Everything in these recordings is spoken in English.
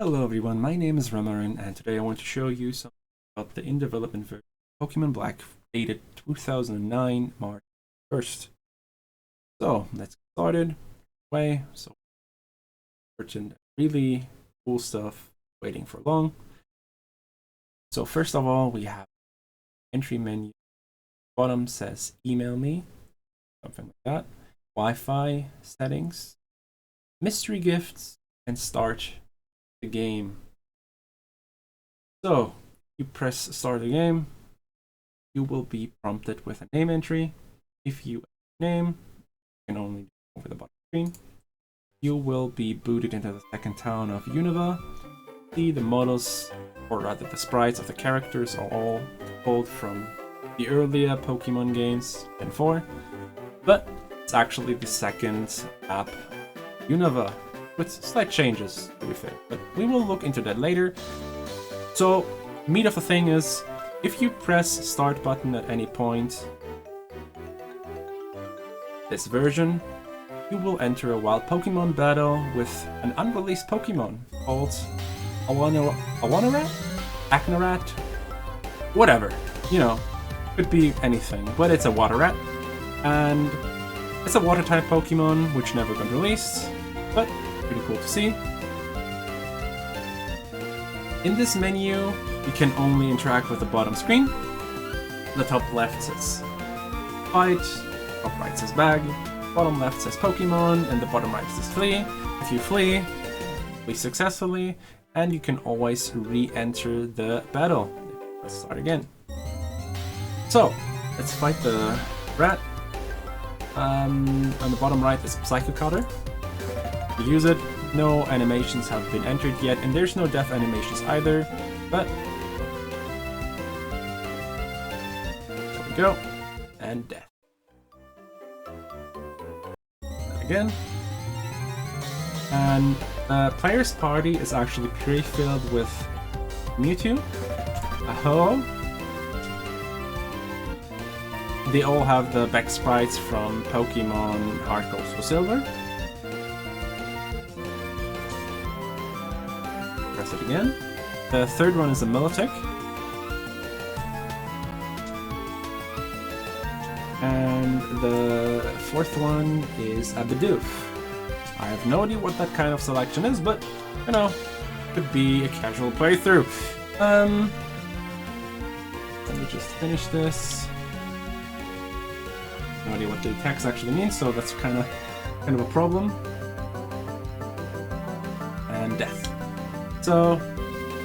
Hello everyone, my name is Ramaran and today I want to show you something about the in-development version of Pokemon Black dated 2009 March 1st. So let's get started. So certain really cool stuff waiting for long. So first of all, we have entry menu. Bottom says email me, something like that. Wi-Fi settings, mystery gifts, and start the game. So you press start the game, you will be prompted with a name entry. If you name, you can only do it over the bottom screen. You will be booted into the second town of Unova. See, the models, or rather the sprites of the characters, are all pulled from the earlier Pokemon games Gen 4, but it's actually the second app, Unova, with slight changes, to be fair, but we will look into that later. So, meat of the thing is, if you press start button at any point, this version, you will enter a wild Pokemon battle with an unreleased Pokemon called Awanarat? Acnarat? Whatever, you know, could be anything, but it's a water rat, and it's a water type Pokemon which never got released, but pretty cool to see. In this menu, you can only interact with the bottom screen. The top left says fight, top right says bag, bottom left says Pokemon, and the bottom right says flee. If you flee successfully, and you can always re-enter the battle. Let's start again. So, let's fight the rat. On the bottom right is Psycho Cutter. Use it. No animations have been entered yet, and there's no death animations either, but there we go, and death. Again. And the player's party is actually pre-filled with Mewtwo, a Ho. They all have the back sprites from Pokemon Heart Gold Soul Silver. Press it again. The third one is a Milotic. And the fourth one is a Bidoof. I have no idea what that kind of selection is, but, you know, could be a casual playthrough. Let me just finish this. No idea what the text actually means, so that's kind of a problem. And death. So,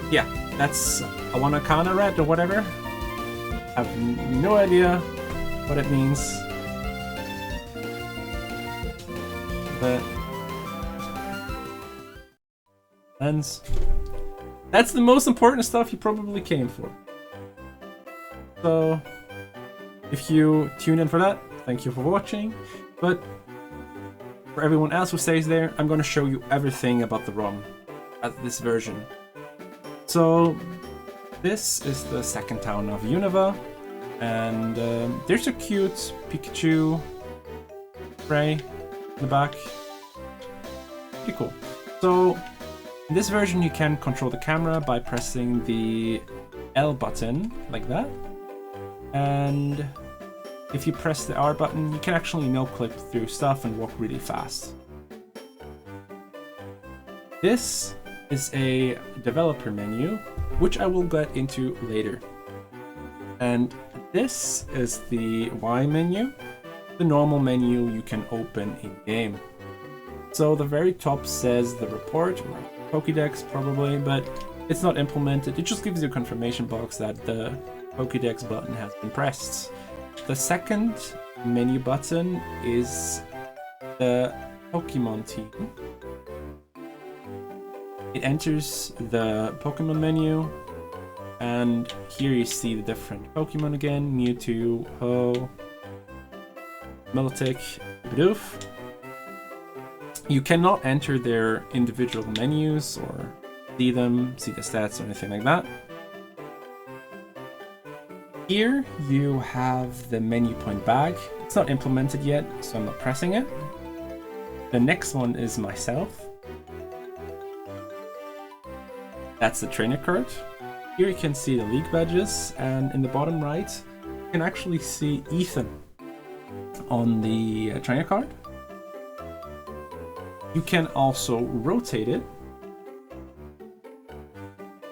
yeah, that's Awanarat or whatever. I have no idea what it means. But ends. That's the most important stuff you probably came for. So, if you tune in for that, thank you for watching. But for everyone else who stays there, I'm going to show you everything about the ROM at this version. So, this is the second town of Unova, and there's a cute Pikachu spray in the back. Pretty cool. So, in this version, you can control the camera by pressing the L button, like that. And if you press the R button, you can actually no-clip through stuff and walk really fast. This is a developer menu, which I will get into later. And this is the Y menu, the normal menu you can open in-game. So the very top says the report, or Pokédex probably, but it's not implemented. It just gives you a confirmation box that the Pokédex button has been pressed. The second menu button is the Pokemon team. It enters the Pokemon menu, and here you see the different Pokemon again: Mewtwo, Ho, Milotic, Bidoof. You cannot enter their individual menus or see them, see the stats or anything like that. Here you have the menu point bag. It's not implemented yet, so I'm not pressing it. The next one is myself. That's the trainer card. Here you can see the league badges, and in the bottom right, you can actually see Ethan on the trainer card. You can also rotate it.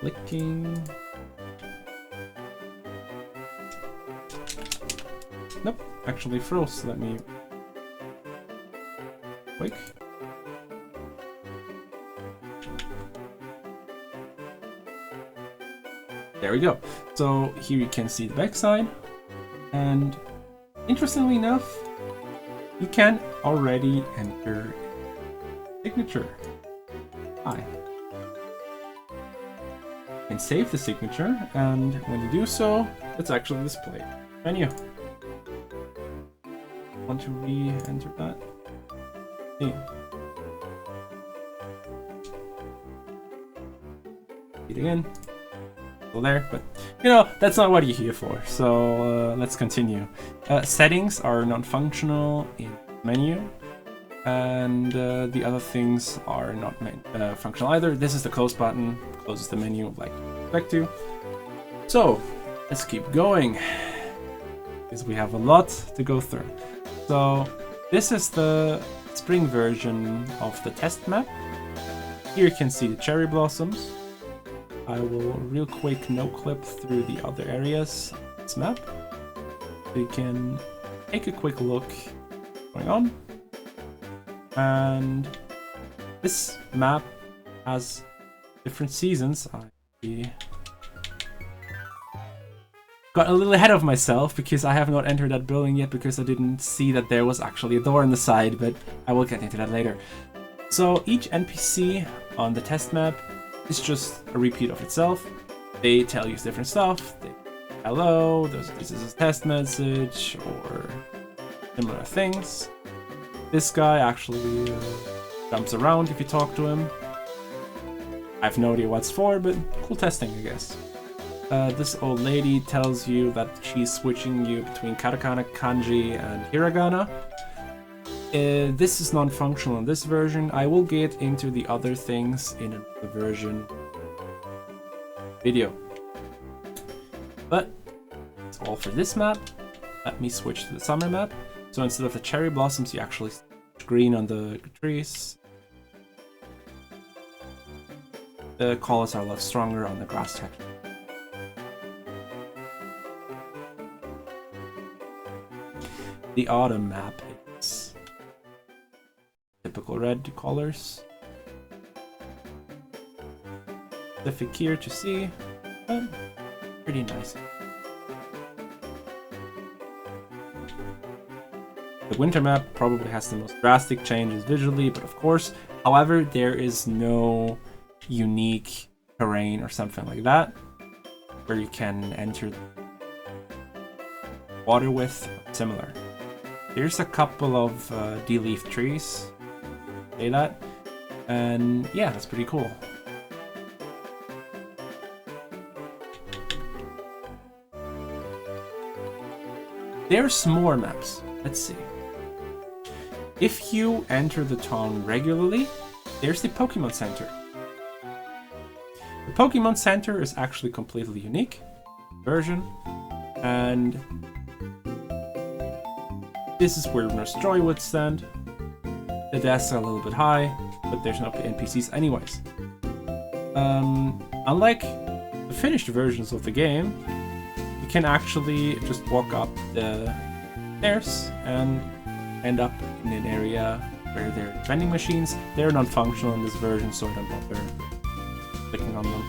Clicking. Nope, actually froze. Let me... Quick. There we go. So here you can see the backside, and interestingly enough, you can already enter signature. Hi. You can save the signature, and when you do so, it's actually displayed. Menu. Want to re-enter that? See. It again. Still there, but you know, that's not what you're here for. So let's continue. Settings are non-functional in menu, and the other things are not functional either. This is the close button, closes the menu like you expect to. So let's keep going, because we have a lot to go through. So this is the spring version of the test map. Here you can see the cherry blossoms. I will real quick no-clip through the other areas of this map, so you can take a quick look what's going on. And this map has different seasons. I got a little ahead of myself because I have not entered that building yet because I didn't see that there was actually a door on the side, but I will get into that later. So each NPC on the test map is just a repeat of itself. They tell you different stuff. They hello, this is a test message, or similar things. This guy actually jumps around if you talk to him. I have no idea what's for, but cool testing, I guess. This old lady tells you that she's switching you between katakana, kanji, and hiragana. This is non-functional in this version. I will get into the other things in another version video. But that's all for this map. Let me switch to the summer map. So instead of the cherry blossoms, you actually see green on the trees. The colors are a lot stronger on the grass texture. The autumn map is typical red colors. Specific here to see, but pretty nice. The winter map probably has the most drastic changes visually, but of course, however, there is no unique terrain or something like that where you can enter the water with similar. There's a couple of de-leaf trees, say that, and yeah, that's pretty cool. There's more maps. Let's see. If you enter the town regularly, there's the Pokémon Center. The Pokémon Center is actually completely unique version, and this is where Nurse Joy would stand. The desks are a little bit high, but there's no NPCs anyways. Unlike the finished versions of the game, you can actually just walk up the stairs and end up in an area where there are vending machines. They're non-functional in this version, so I don't bother clicking on them.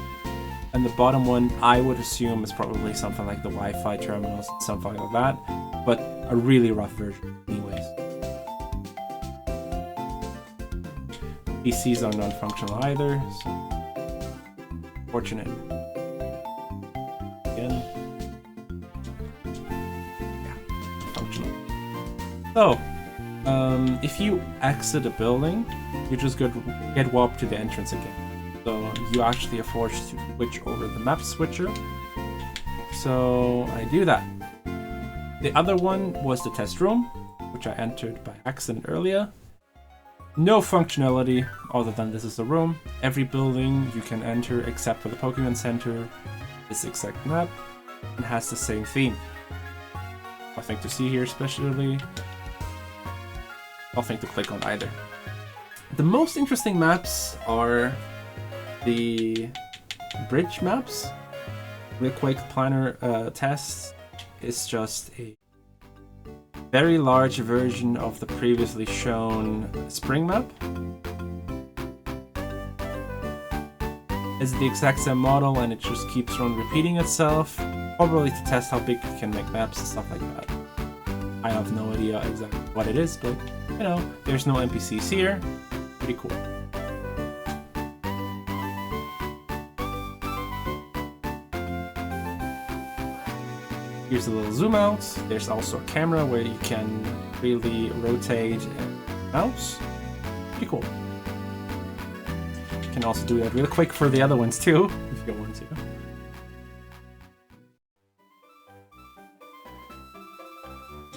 And the bottom one, I would assume, is probably something like the Wi-Fi terminals, something like that, but a really rough version anyways. PCs are non-functional either, so fortunate. Again. Yeah, functional. So, if you exit a building, you just get warped to the entrance again. So you actually are forced to switch over the map switcher. So I do that. The other one was the test room, which I entered by accident earlier. No functionality other than this is a room. Every building you can enter except for the Pokemon Center, this exact map, and has the same theme. Nothing to see here especially. Nothing to click on either. The most interesting maps are the bridge maps. Real Quake Planner Test is just a very large version of the previously shown spring map. It's the exact same model and it just keeps on repeating itself, probably to test how big you can make maps and stuff like that. I have no idea exactly what it is, but you know, there's no NPCs here. Pretty cool. Here's a little zoom out. There's also a camera where you can really rotate and mouse. Pretty cool. You can also do that real quick for the other ones too, if you want to.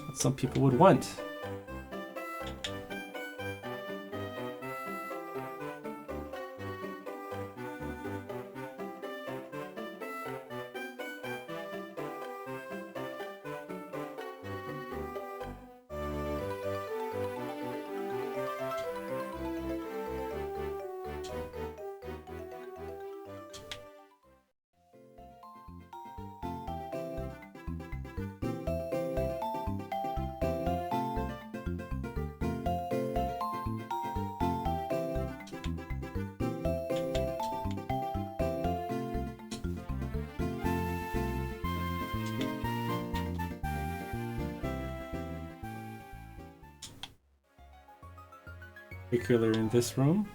What some people would want. Particular in this room.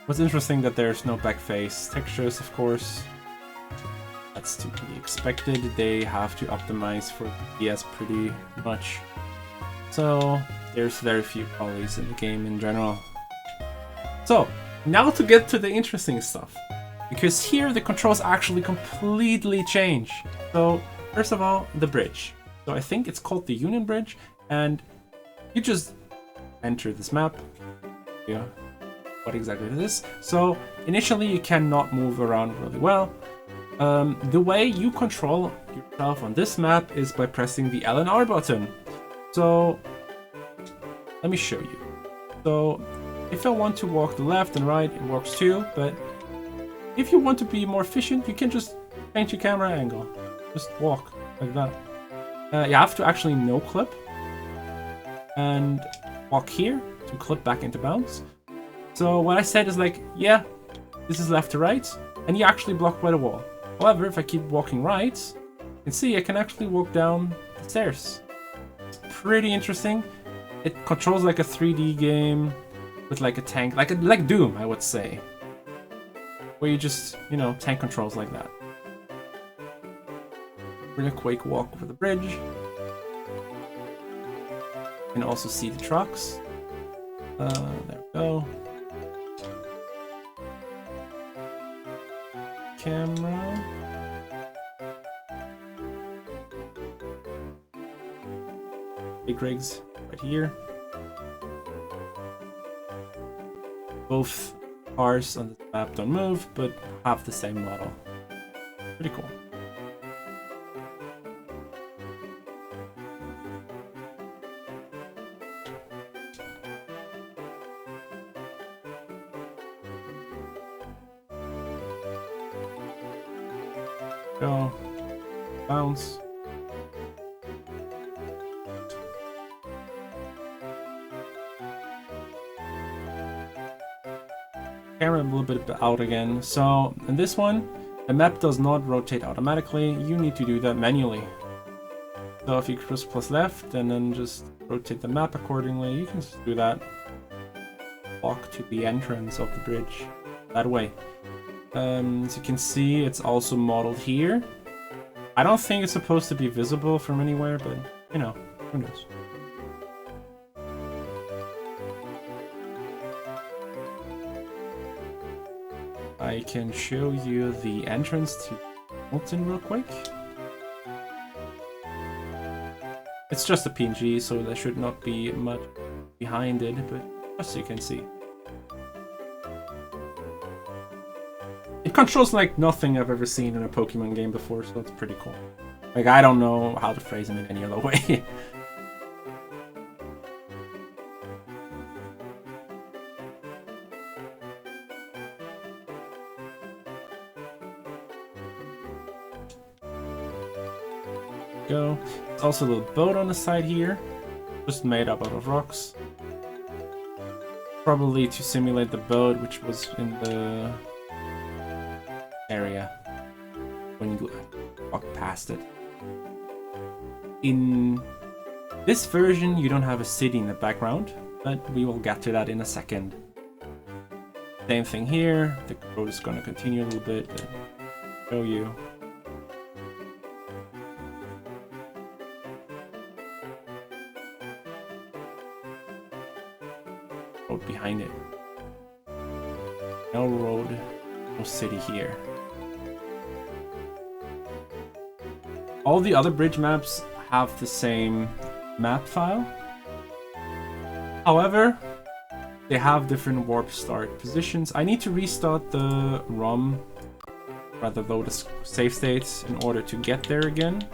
What's interesting that there's no back face textures, of course. That's to be expected. They have to optimize for PS pretty much. So there's very few polys in the game in general. So now to get to the interesting stuff. Because here the controls actually completely change. So first of all, the bridge. So I think it's called the Union Bridge, and you just enter this map. Yeah, what exactly it is. So initially you cannot move around really well. The way you control yourself on this map is by pressing the L and R button. So let me show you. So if I want to walk the left and right, it works too, but if you want to be more efficient, you can just change your camera angle. Just walk like that. You have to actually no clip and walk here to clip back into bounds. So what I said is like, yeah, this is left to right, and you're actually blocked by the wall. However, if I keep walking right, you can see I can actually walk down the stairs. It's pretty interesting. It controls like a 3D game with like a tank, like Doom, I would say, where you just, you know, tank controls like that. Really quick walk over the bridge. You can also see the trucks. There we go. Camera. Big rigs right here. Both cars on the map don't move, but have the same model. Pretty cool. Go. Bounce. Camera a little bit out again. So in this one, the map does not rotate automatically. You need to do that manually. So if you press left and then just rotate the map accordingly, you can just do that. Walk to the entrance of the bridge that way. As you can see, it's also modeled here. I don't think it's supposed to be visible from anywhere, but you know, who knows. I can show you the entrance to Milton real quick. It's just a PNG, so there should not be much behind it, but As you can see. It controls like nothing I've ever seen in a Pokemon game before, so it's pretty cool. Like, I don't know how to phrase it in any other way. Go. There's also a little boat on the side here, just made up out of rocks. Probably to simulate the boat, which was in the area when you walk past it. In this version, you don't have a city in the background, but we will get to that in a second. Same thing here. The road is going to continue a little bit, but show you. Road behind it. No road, no city here. All the other bridge maps have the same map file. However, they have different warp start positions. I need to restart the ROM, rather load the save states in order to get there again.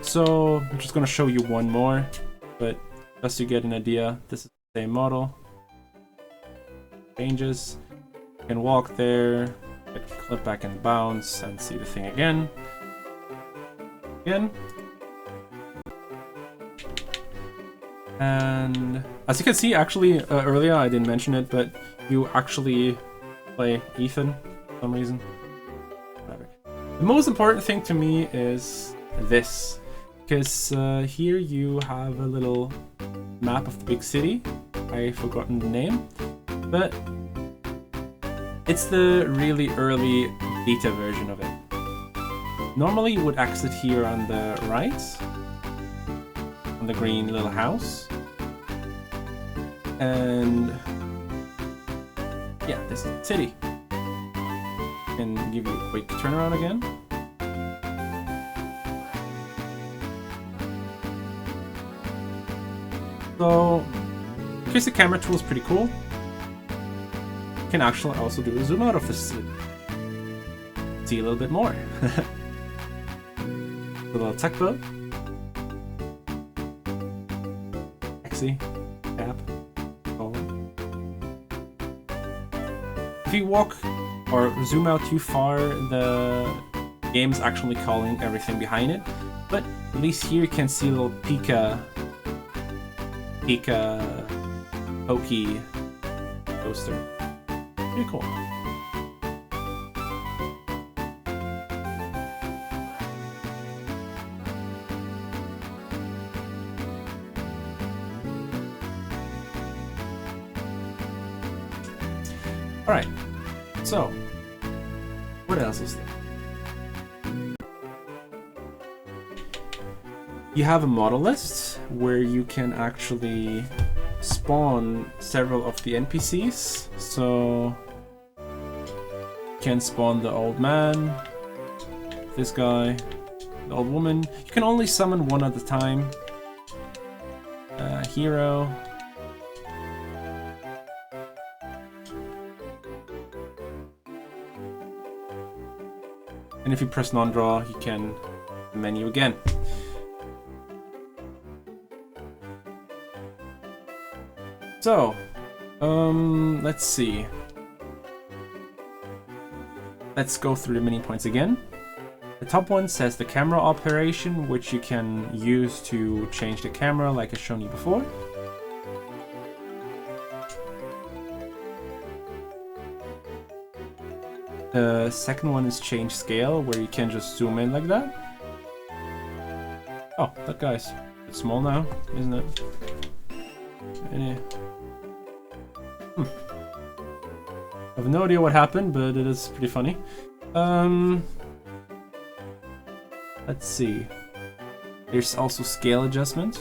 So I'm just gonna show you one more, but just to get an idea, this is the same model. Changes. You can walk there, clip back and bounce, and see the thing again. And as you can see, actually, earlier I didn't mention it, but you actually play Ethan for some reason. Whatever. The most important thing to me is this, because here you have a little map of the big city. I've forgotten the name, but it's the really early beta version of it. Normally you would exit here on the right, on the green little house. And yeah, this is the city. And give you a quick turnaround again. So, because the camera tool is pretty cool, you can actually also do a zoom out of this city. See a little bit more. A little tugboat. Taxi. Cab. Oh. If you walk or zoom out too far, the game's actually calling everything behind it. But at least here you can see a little Pokey poster. Pretty cool. Alright, so what else is there? You have a model list where you can actually spawn several of the NPCs. So you can spawn the old man, this guy, the old woman. You can only summon one at a time. Hero. And if you press non-draw, you can menu again. So, let's see. Let's go through the mini points again. The top one says the camera operation, which you can use to change the camera like I've shown you before. The second one is change scale, where you can just zoom in like that. Oh, that guy's a bit small now, isn't it? I have no idea what happened, but it is pretty funny. Let's see. There's also scale adjustment.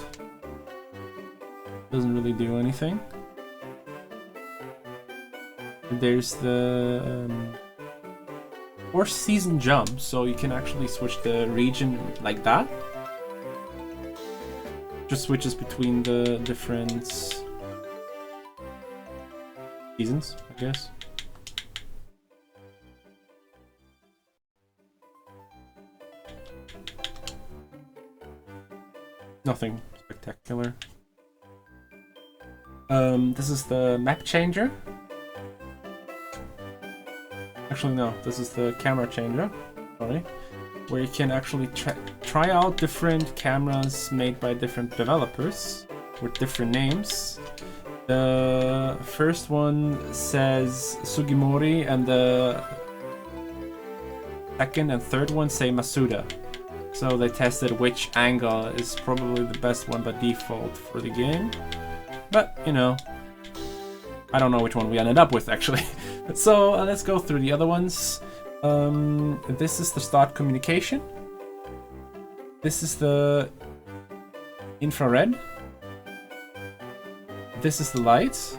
Doesn't really do anything. There's the Horse season jump, so you can actually switch the region like that. Just switches between the different seasons, I guess. Nothing spectacular. This is the map changer. Actually, no, this is the camera changer. Sorry. Where you can actually try out different cameras made by different developers with different names. The first one says Sugimori, and the second and third one say Masuda. So they tested which angle is probably the best one by default for the game. But, you know, I don't know which one we ended up with, actually. So let's go through the other ones. This is the start communication. This is the infrared. This is the lights,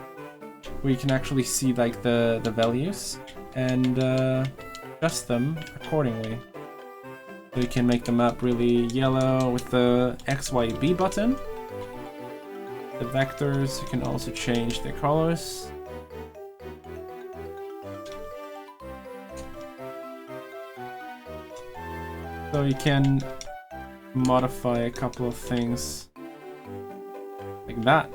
where you can actually see like the values and adjust them accordingly. So you can make the map really yellow with the X, Y, B button. The vectors, you can also change the colors. So you can modify a couple of things like that.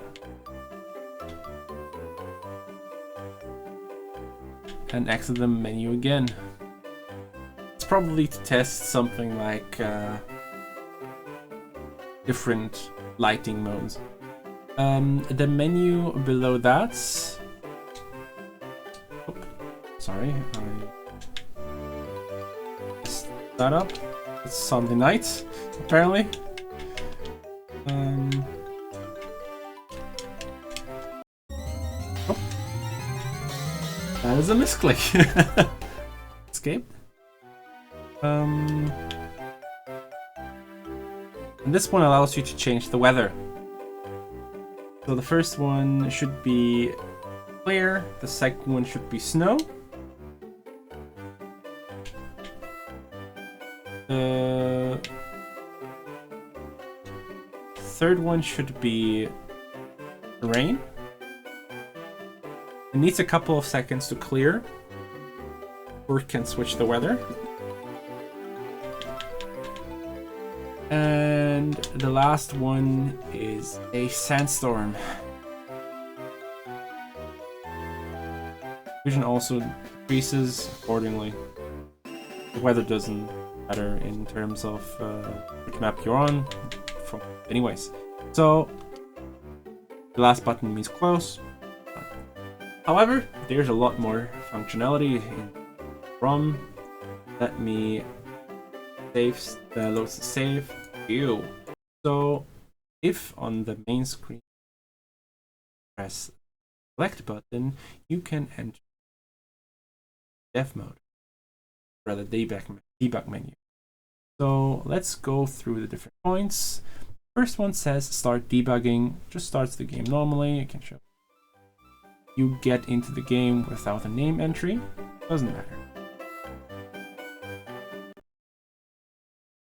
And exit the menu again. It's probably to test something like different lighting modes. The menu below that. Oh, sorry, I messed that up. It's Sunday night, apparently. Oh. That is a misclick. Escape. And this one allows you to change the weather. So the first one should be clear, the second one should be snow. The third one should be rain. It needs a couple of seconds to clear, or it can switch the weather. And the last one is a sandstorm. Vision also increases accordingly. The weather doesn't matter in terms of which map you're on. Anyways, so the last button means close. However, there's a lot more functionality in ROM. Let me loads the save view. So if on the main screen press select button, you can enter dev mode, rather debug menu. So let's go through the different points. First one says start debugging, just starts the game normally. You can show you get into the game without a name entry, doesn't matter.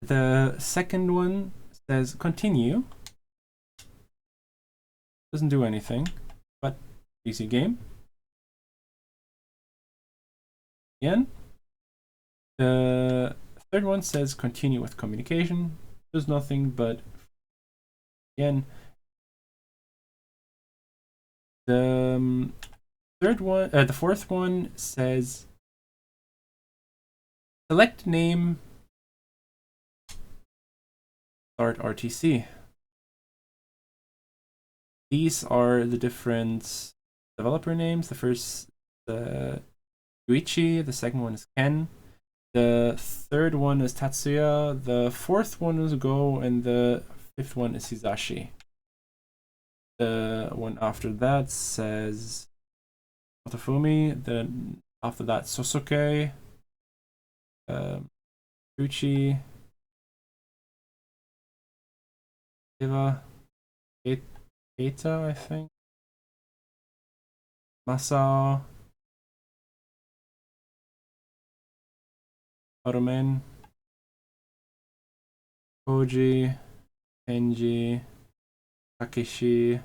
The second one says continue. Doesn't do anything, but easy game. Again. The third one says continue with communication. Does nothing, but again. The the fourth one says select name. Start RTC. These are the different developer names. The first, Yuichi. The second one is Ken. The third one is Tatsuya. The fourth one is Go, and the fifth one is Hisashi. The one after that says Otofumi. Then after that, Sosuke. Yuichi. Eva, Beta, I think. Masao. Ottoman. Koji. Kenji. Takeshi.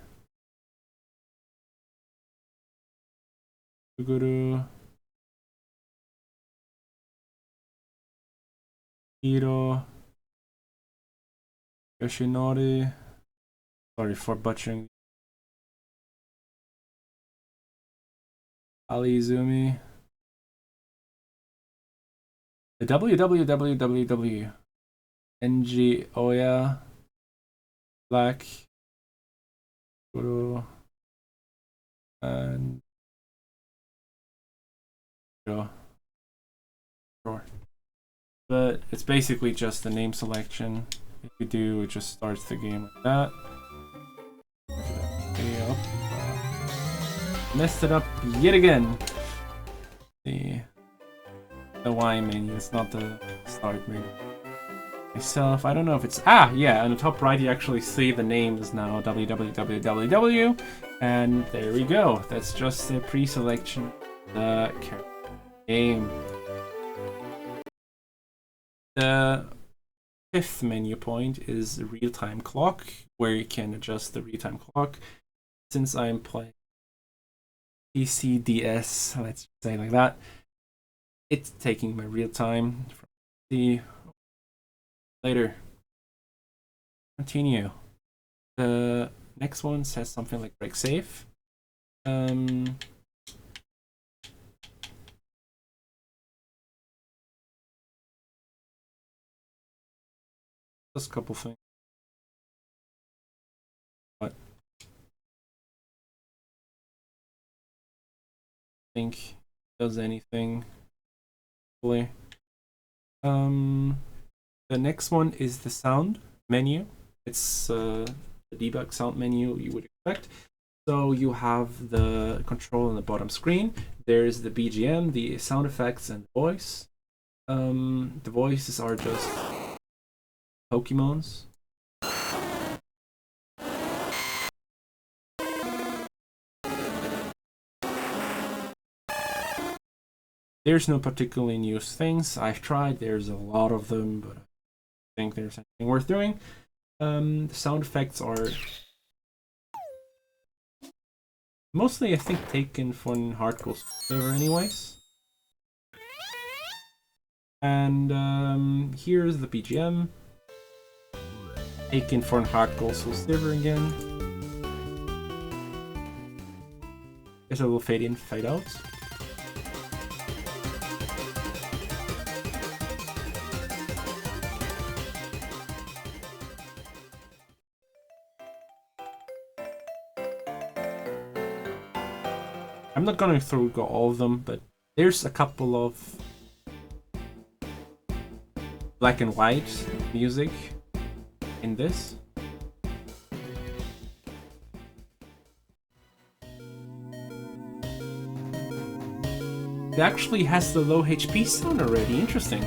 Guru. Hiro. Yoshinori. Sorry for butchering. Alizumi. The WWWWW. NG Oya. Black. Guru. And sure. But it's basically just the name selection. If you do, it just starts the game like that. Messed it up yet again. The Y menu, it's not the start menu. Myself, I don't know if it's yeah, on the top right you actually see the name is now www, and there we go. That's just the pre-selection the game. The fifth menu point is real-time clock, where you can adjust the real-time clock. Since I'm playing PCDS, let's say like that, it's taking my real time from the later. Continue. The next one says something like break safe. Just a couple things. But I think it does anything. The next one is the sound menu. It's the debug sound menu you would expect. So you have the control on the bottom screen. There's the BGM, the sound effects, and voice. The voices are just Pokémons. There's no particularly new things. I've tried, there's a lot of them, but I think there's something worth doing. The sound effects are mostly, I think, taken from Hardcore server anyways. And here's the BGM. Taken from Hardcore server again. There's a little fade in, fade out. I'm not gonna go all of them, but there's a couple of black and white music in this. It actually has the low HP sound already, interesting.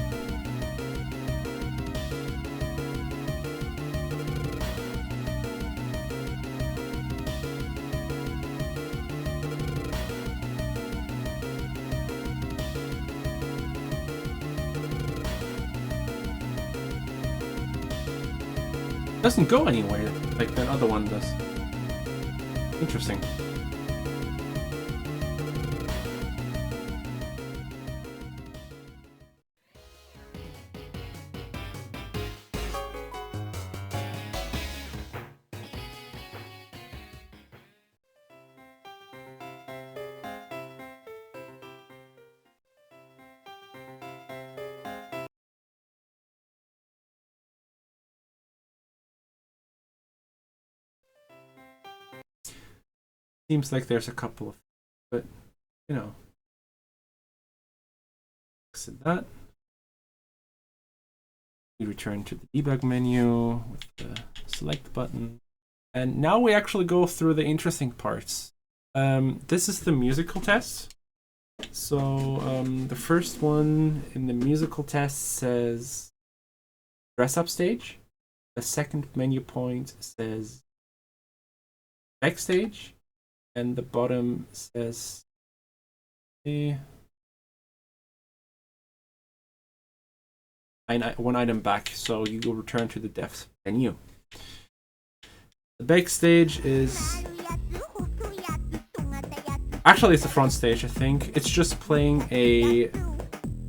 Doesn't go anywhere like that other one does. Interesting. Seems like there's a couple of, but you know, exit that. We return to the debug menu with the select button, and now we actually go through the interesting parts. This is the musical test. So the first one in the musical test says dress up stage. The second menu point says backstage. And the bottom says one item back, so you will return to the devs menu. The backstage is Actually, it's the front stage, I think. It's just playing a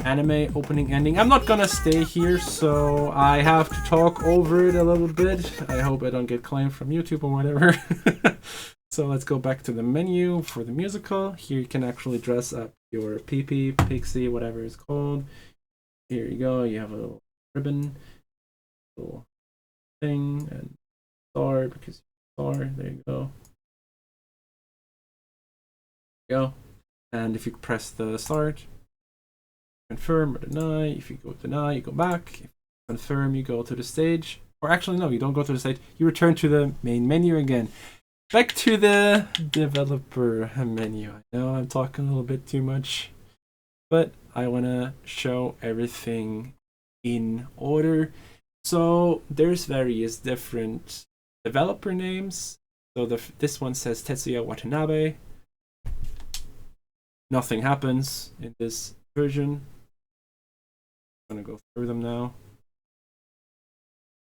anime opening ending. I'm not gonna stay here, so I have to talk over it a little bit. I hope I don't get claimed from YouTube or whatever. So let's go back to the menu for the musical. Here you can actually dress up your PP, pixie, whatever it's called. Here you go. You have a little ribbon, little thing, and star because you're a star. There you go. There you go. And if you press the start, confirm or deny. If you go deny, you go back. If you confirm, you go to the stage. Or actually, no, you don't go to the stage. You return to the main menu again. Back to the developer menu. I know I'm talking a little bit too much, but I want to show everything in order. So there's various different developer names. So this one says Tetsuya Watanabe. Nothing happens in this version. I'm gonna go through them now.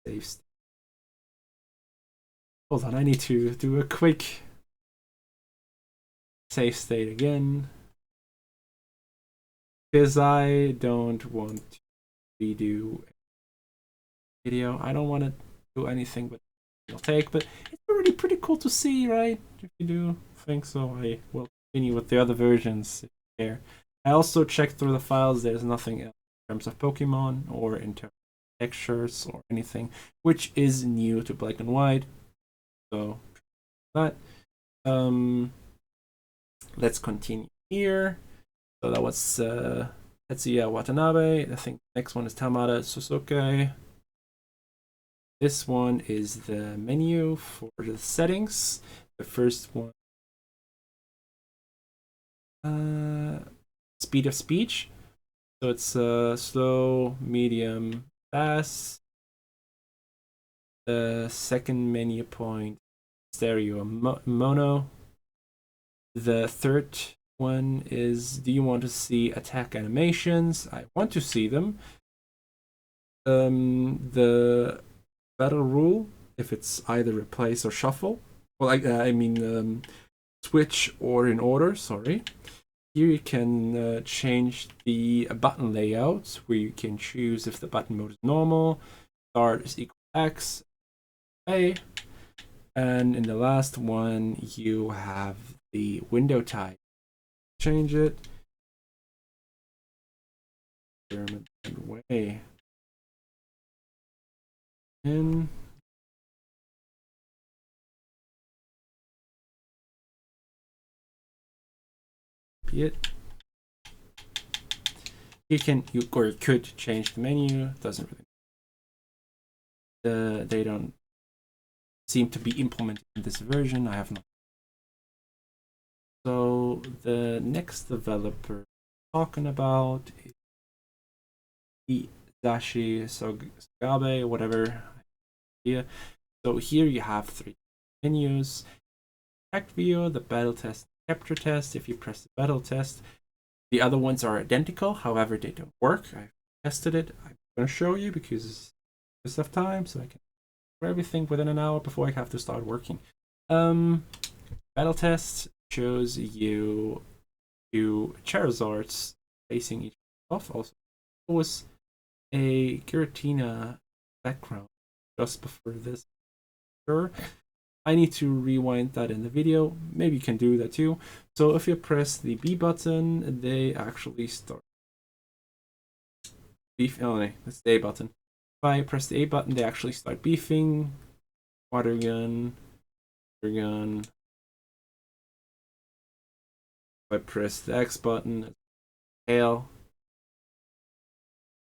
Save state. Hold on, I need to do a quick save state again. Because I don't want to redo video. I don't want to do anything but it'll take, but it's already pretty cool to see, right? If you do think so, I will continue with the other versions here. I also checked through the files. There's nothing else in terms of Pokemon or in terms of textures or anything, which is new to Black and White. So that let's continue here. So that was Tetsuya Watanabe. I think the next one is Tamada Suzuki. This one is the menu for the settings. The first one, speed of speech. So it's slow, medium, fast. The second menu point, stereo, mono. The third one is, do you want to see attack animations? I want to see them. The battle rule, if it's either replace or shuffle. Well, I mean switch or in order, sorry. Here you can change the button layouts, where you can choose if the button mode is normal, start is equal X, A. And in the last one, you have the window type. Change it. German way. In. It. You could change the menu. Doesn't really. They don't seem to be implemented in this version. I have not. So the next developer talking about is Dashi Sogabe, whatever. Yeah. So here you have three menus: act view, the battle test, capture test. If you press the battle test, the other ones are identical. However, they don't work. I've tested it. I'm going to show you because it's of time, so I can do everything within an hour before I have to start working. Battle test shows you two Charizards facing each other off. Also, there was a Giratina background just before this. Sure. I need to rewind that in the video. Maybe you can do that too. So if you press the B button, they actually start beef. Oh no, that's the A button. If I press the A button, they actually start beefing. Water gun, water gun. If I press the X button, hail.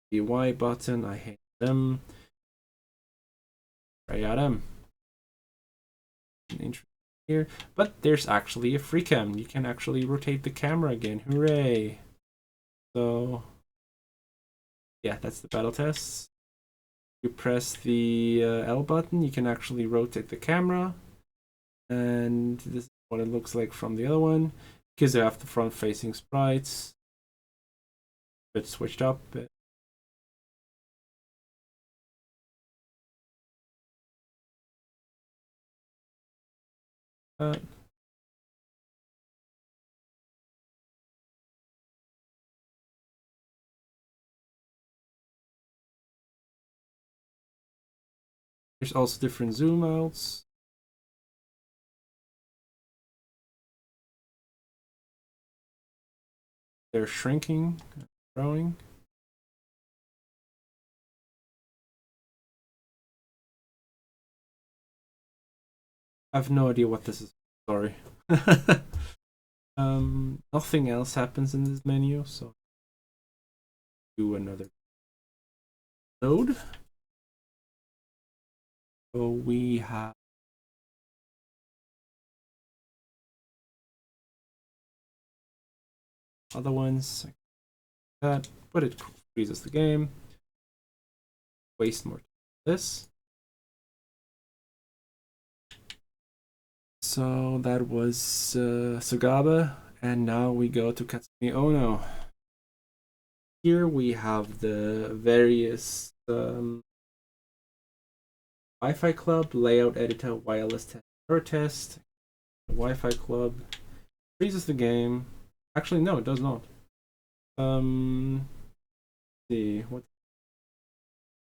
The Y button, I hate them. Try out them. Interesting here, but there's actually a free cam. You can actually rotate the camera again. Hooray! So yeah, that's the battle test. You press the L button, you can actually rotate the camera, and this is what it looks like from the other one, because they have the front facing sprites. It's switched up. There's also different zoom outs. They're shrinking, growing. I have no idea what this is. Sorry. Nothing else happens in this menu, so do another load. So we have other ones like that, but it freezes the game. Waste more time on this. So that was Sugaba, and now we go to Katsumi Ono. Here we have the various Wi-Fi Club, Layout Editor, Wireless Test, Error Test. The Wi-Fi Club freezes the game. Actually, no, it does not. Let's see what.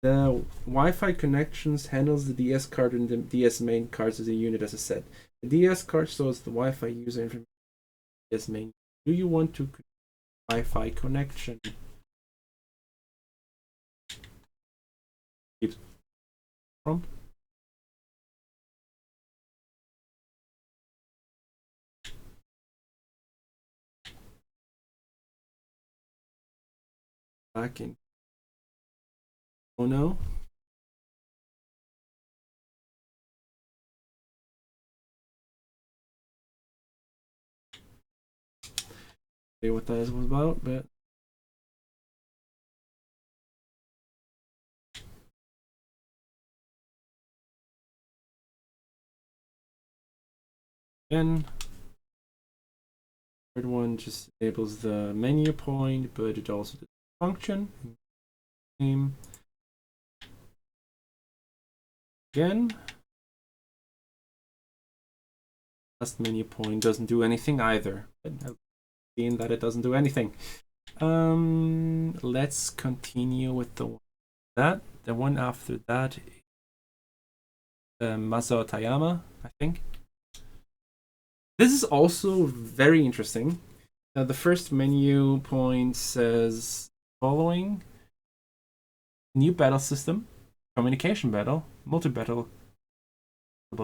The Wi-Fi connections handles the DS card and the DS main cards as a unit as a set. The DS card stores the Wi-Fi user information. DS main. Do you want to Wi-Fi connection? Keeps from. Back in. Oh no. See what that was about, but again, third one just enables the menu point, but it also does function. Name. Again. Last menu point doesn't do anything either. But I've seen that it doesn't do anything. Let's continue with the one after that. Masao Tayama, I think. This is also very interesting. The first menu point says following: new battle system, communication battle, multi-battle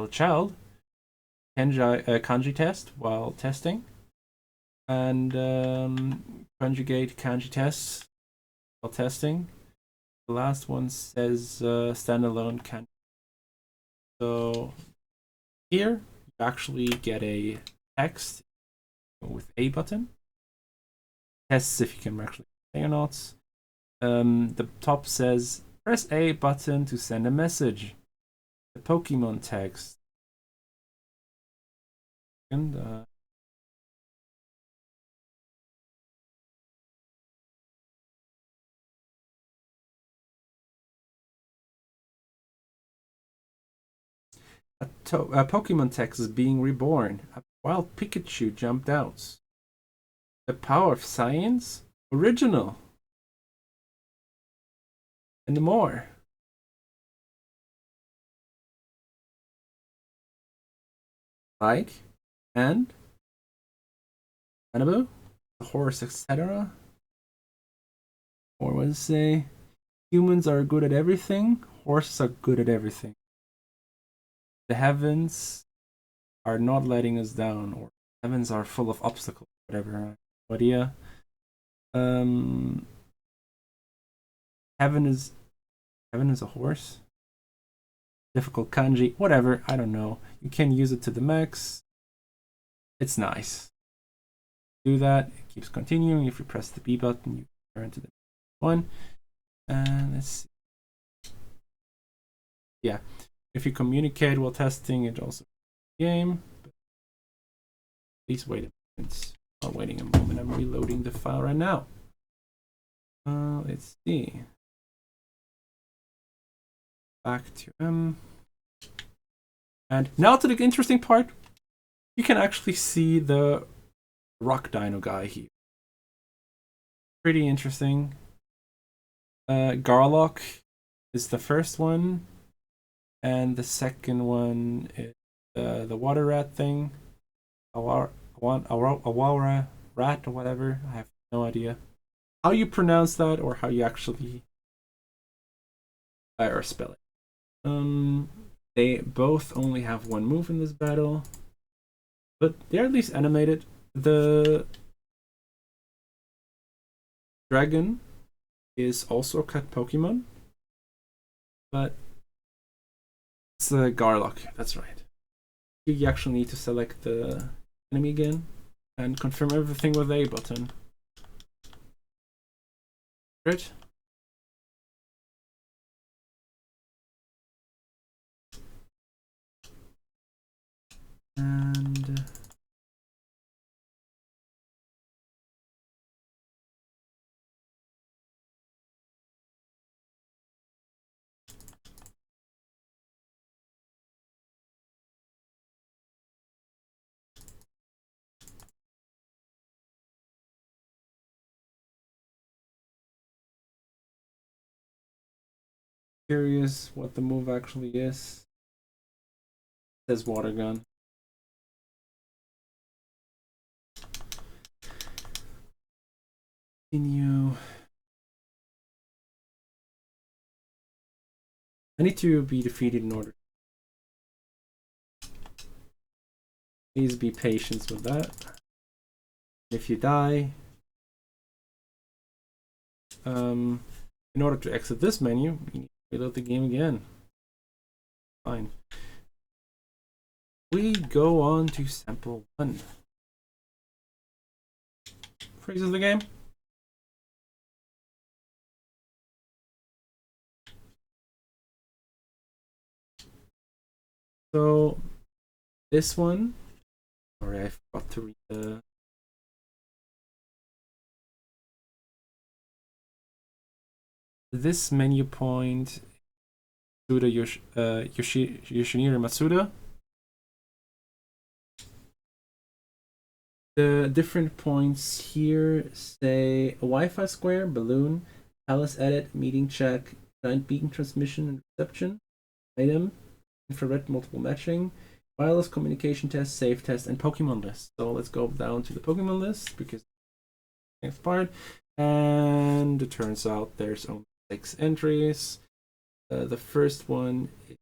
child, kanji test while testing, and conjugate kanji tests while testing. The last one says standalone kanji. So here you actually get a text with a button. Tests if you can actually say or not. The top says press A button to send a message. The Pokémon text. And a Pokemon text is being reborn. A wild Pikachu jumped out. The power of science? Original. And more. Like, and Hannibal, the horse, etc. Or what does it say? Humans are good at everything. Horses are good at everything. The heavens are not letting us down, or heavens are full of obstacles, whatever. Idea. Heaven is a horse. Difficult kanji, whatever. I don't know. You can use it to the max. It's nice. Do that. It keeps continuing. If you press the B button, you turn to the one. And let's see. Yeah. If you communicate while testing, it also game. Please wait a minute. I'm waiting a moment. I'm reloading the file right now. Let's see. Back to and now to the interesting part. You can actually see the rock dino guy here. Pretty interesting. Garlock is the first one. And the second one is the water rat thing. Awara rat or whatever. I have no idea how you pronounce that or how you actually or spell it. They both only have one move in this battle, but they're at least animated. The dragon is also a cut Pokemon, but it's a Garlock, that's right. You actually need to select the enemy again and confirm everything with A button. Right? And curious what the move actually is. It says water gun. Continue. I need to be defeated in order. Please be patient with that. If you die, in order to exit this menu, you need to reload the game again. Fine. We go on to sample 1. Freezes the game. So this one, sorry, I forgot to read the this menu point. Yoshinori Matsuda. The different points here say a Wi-Fi square, balloon, palace edit, meeting check, giant beacon transmission and reception, item, infrared multiple matching, wireless communication test, save test, and Pokemon list. So let's go down to the Pokemon list because next part. And it turns out there's only 6 entries. The first one is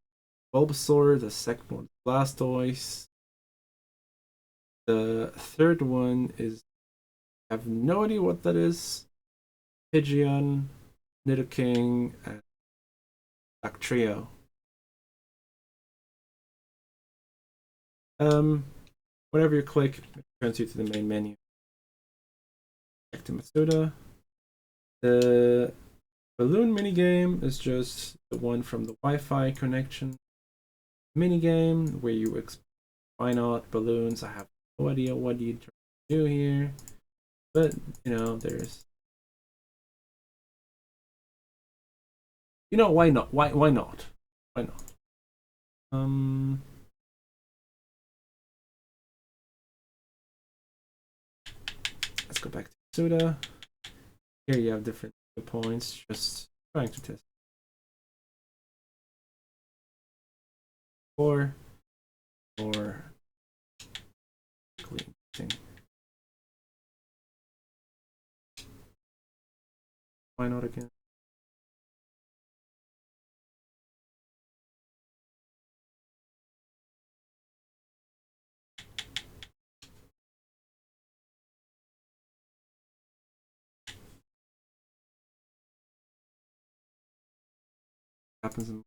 Bulbasaur, the second one is Blastoise. The third one is, I have no idea what that is. Pidgeon, Nidoking, and Bactrio. Whenever you click, it turns you to the main menu. Back to Matsuda. The balloon minigame is just the one from the Wi-Fi connection minigame where you why not balloons. I have no idea what you do here, but you know, there's, you know, why not? Why not? Why not? Let's go back to Suda. Here you have different points, just trying to test. 4 or clean thing. Why not again? Happens in,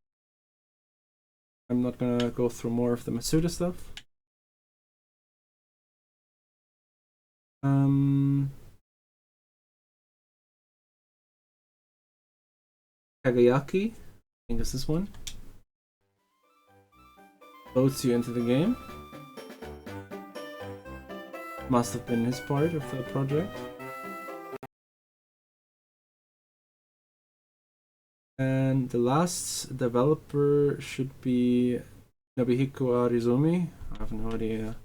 I'm not gonna go through more of the Masuda stuff. Kagayaki, I think it's this one. Loads you into the game. Must have been his part of the project. And the last developer should be Nobihiko Arizumi. I have no idea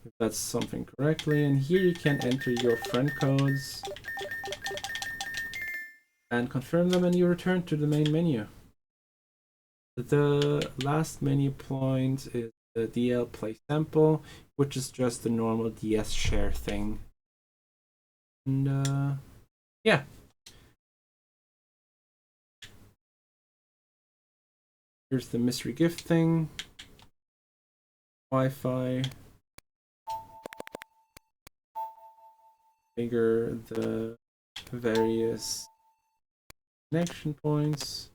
if that's something correctly. And here you can enter your friend codes and confirm them, and you return to the main menu. The last menu point is the DL play sample, which is just the normal DS share thing. And yeah. Here's the mystery gift thing. Wi-Fi. Figure the various connection points,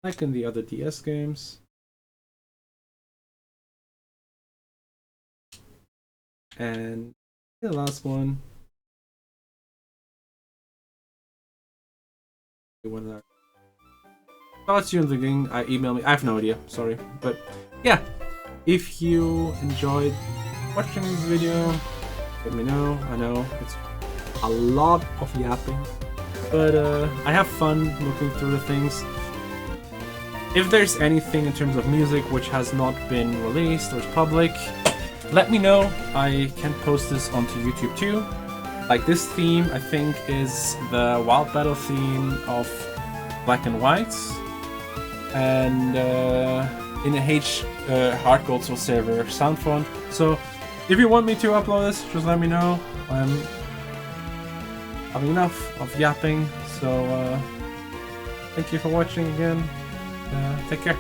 like in the other DS games. And the last one. What is that? Thoughts you thinking? Email me. I have no idea. Sorry, but yeah. If you enjoyed watching this video, let me know. I know it's a lot of yapping, but I have fun looking through the things. If there's anything in terms of music which has not been released or is public, let me know. I can post this onto YouTube too. Like this theme, I think, is the Wild Battle theme of Black and White, and in a Hard Gold Soul server sound font. So if you want me to upload this, just let me know. I'm having enough of yapping, so thank you for watching again. Take care.